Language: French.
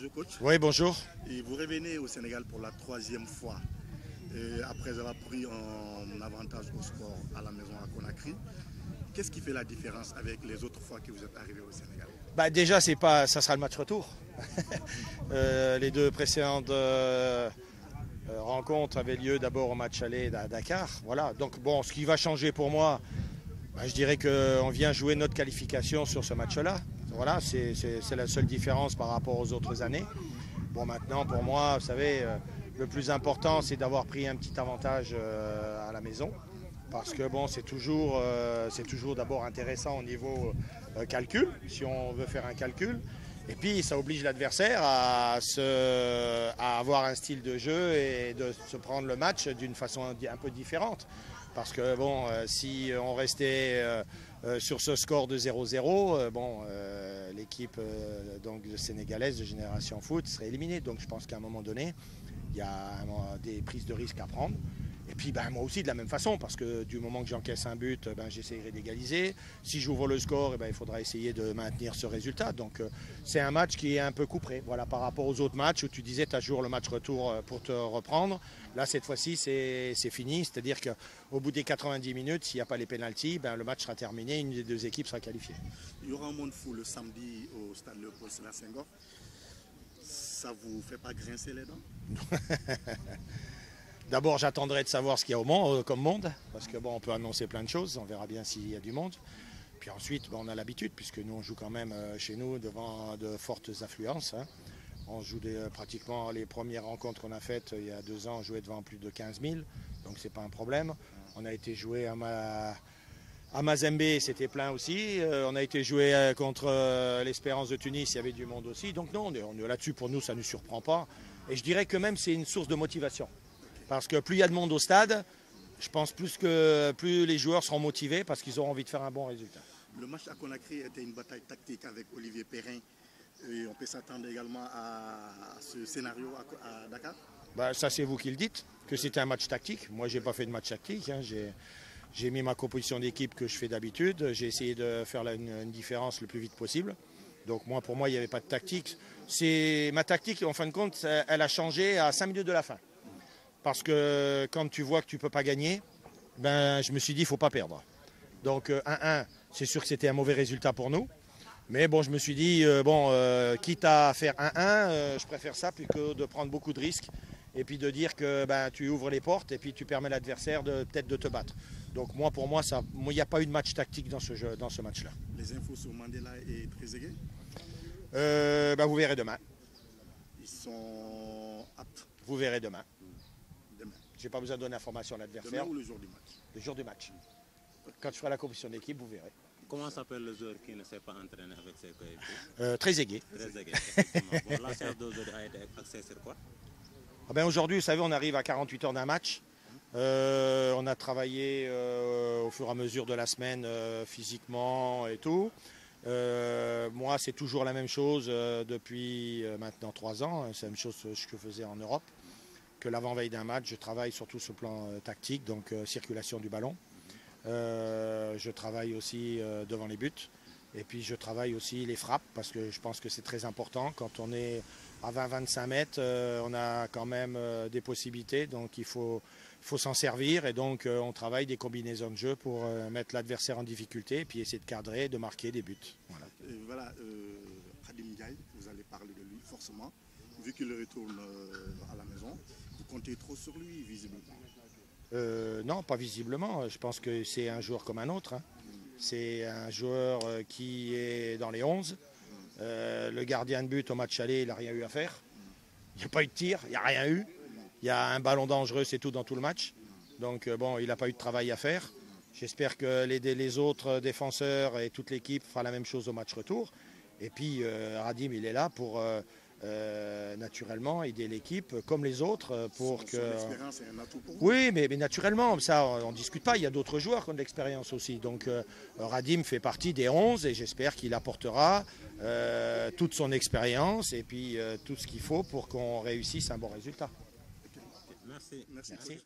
Bonjour coach. Oui, bonjour. Et vous revenez au Sénégal pour la troisième fois, après avoir pris un avantage au score à la maison à Conakry. Qu'est-ce qui fait la différence avec les autres fois que vous êtes arrivé au Sénégal? Déjà, ça sera le match retour. Les deux précédentes rencontres avaient lieu d'abord au match aller à Dakar. Voilà. Donc bon, ce qui va changer pour moi, je dirais qu'on vient jouer notre qualification sur ce match-là. Voilà, c'est la seule différence par rapport aux autres années. Bon, maintenant, pour moi, vous savez, le plus important, c'est d'avoir pris un petit avantage à la maison. Parce que bon, c'est toujours d'abord intéressant au niveau calcul, si on veut faire un calcul. Et puis, ça oblige l'adversaire à avoir un style de jeu et de se prendre le match d'une façon un peu différente. Parce que bon, si on restait sur ce score de 0-0, l'équipe sénégalaise de Génération Foot serait éliminée. Donc je pense qu'à un moment donné, il y a des prises de risques à prendre. Et puis moi aussi de la même façon, parce que du moment que j'encaisse un but, j'essaierai d'égaliser. Si j'ouvre le score, il faudra essayer de maintenir ce résultat. Donc c'est un match qui est un peu couperé. Voilà, par rapport aux autres matchs où tu disais tu as toujours le match retour pour te reprendre. Là, cette fois-ci, c'est fini. C'est-à-dire qu'au bout des 90 minutes, s'il n'y a pas les pénaltys, le match sera terminé, une des deux équipes sera qualifiée. Il y aura un monde fou le samedi au stade Léopold Sédar Senghor. Ça ne vous fait pas grincer les dents? D'abord, j'attendrai de savoir ce qu'il y a comme monde, parce que on peut annoncer plein de choses, on verra bien s'il y a du monde. Puis ensuite, on a l'habitude, puisque nous, on joue quand même chez nous devant de fortes affluences. On joue pratiquement les premières rencontres qu'on a faites il y a 2 ans, on jouait devant plus de 15 000, donc c'est pas un problème. On a été joué à Mazembe, c'était plein aussi. On a été joué contre l'Espérance de Tunis, il y avait du monde aussi. Donc non, on est là-dessus, pour nous, ça ne nous surprend pas. Et je dirais que même c'est une source de motivation. Parce que plus il y a de monde au stade, je pense plus les joueurs seront motivés parce qu'ils auront envie de faire un bon résultat. Le match à Conakry était une bataille tactique avec Olivier Perrin. Et on peut s'attendre également à ce scénario à Dakar? Ça, c'est vous qui le dites, que c'était un match tactique. Moi, je n'ai pas fait de match tactique. J'ai mis ma composition d'équipe que je fais d'habitude. J'ai essayé de faire une différence le plus vite possible. Donc pour moi, il n'y avait pas de tactique. Ma tactique, en fin de compte, elle a changé à 5 minutes de la fin. Parce que quand tu vois que tu ne peux pas gagner, je me suis dit, il ne faut pas perdre. Donc 1-1, c'est sûr que c'était un mauvais résultat pour nous. Mais bon, je me suis dit, quitte à faire 1-1, je préfère ça plutôt que de prendre beaucoup de risques. Et puis de dire que tu ouvres les portes et puis tu permets à l'adversaire peut-être de te battre. Donc pour moi, il n'y a pas eu de match tactique dans ce match-là. Les infos sur Mandela et Trezeguet? Vous verrez demain. Ils sont aptes? Vous verrez demain. Demain. Je n'ai pas besoin de donner l'information à l'adversaire. Demain ou le jour du match? Le jour du match. Quand je ferai la composition d'équipe, vous verrez. Comment s'appelle le joueur qui ne s'est pas entraîné avec ses coéquipiers? Trezeguet. Trezeguet, effectivement. Bon, la séance d'aujourd'hui a été axée sur quoi? Aujourd'hui, vous savez, on arrive à 48 heures d'un match. On a travaillé au fur et à mesure de la semaine physiquement et tout. Moi, c'est toujours la même chose depuis maintenant 3 ans. C'est la même chose que je faisais en Europe. Que l'avant-veille d'un match, je travaille surtout sur le plan tactique, donc circulation du ballon. Je travaille aussi devant les buts. Et puis je travaille aussi les frappes, parce que je pense que c'est très important. Quand on est à 20-25 mètres, on a quand même des possibilités, donc il faut s'en servir. Et donc on travaille des combinaisons de jeu pour mettre l'adversaire en difficulté, et puis essayer de cadrer, de marquer des buts. Voilà, Khadim Ndiaye, vous allez parler de lui forcément. Vu qu'il retourne à la maison, vous comptez trop sur lui visiblement? Non, pas visiblement. Je pense que c'est un joueur comme un autre. C'est un joueur qui est dans les 11. Le gardien de but au match aller, il n'a rien eu à faire. Il n'y a pas eu de tir, il n'y a rien eu. Il y a un ballon dangereux, c'est tout dans tout le match. Donc il n'a pas eu de travail à faire. J'espère que les autres défenseurs et toute l'équipe fera la même chose au match retour. Et puis Radim, il est là pour naturellement aider l'équipe comme les autres pour que. Son expérience est un atout pour vous. Oui, mais naturellement, ça on ne discute pas. Il y a d'autres joueurs qui ont de l'expérience aussi. Donc Radim fait partie des 11 et j'espère qu'il apportera toute son expérience et puis tout ce qu'il faut pour qu'on réussisse un bon résultat. Merci. Merci.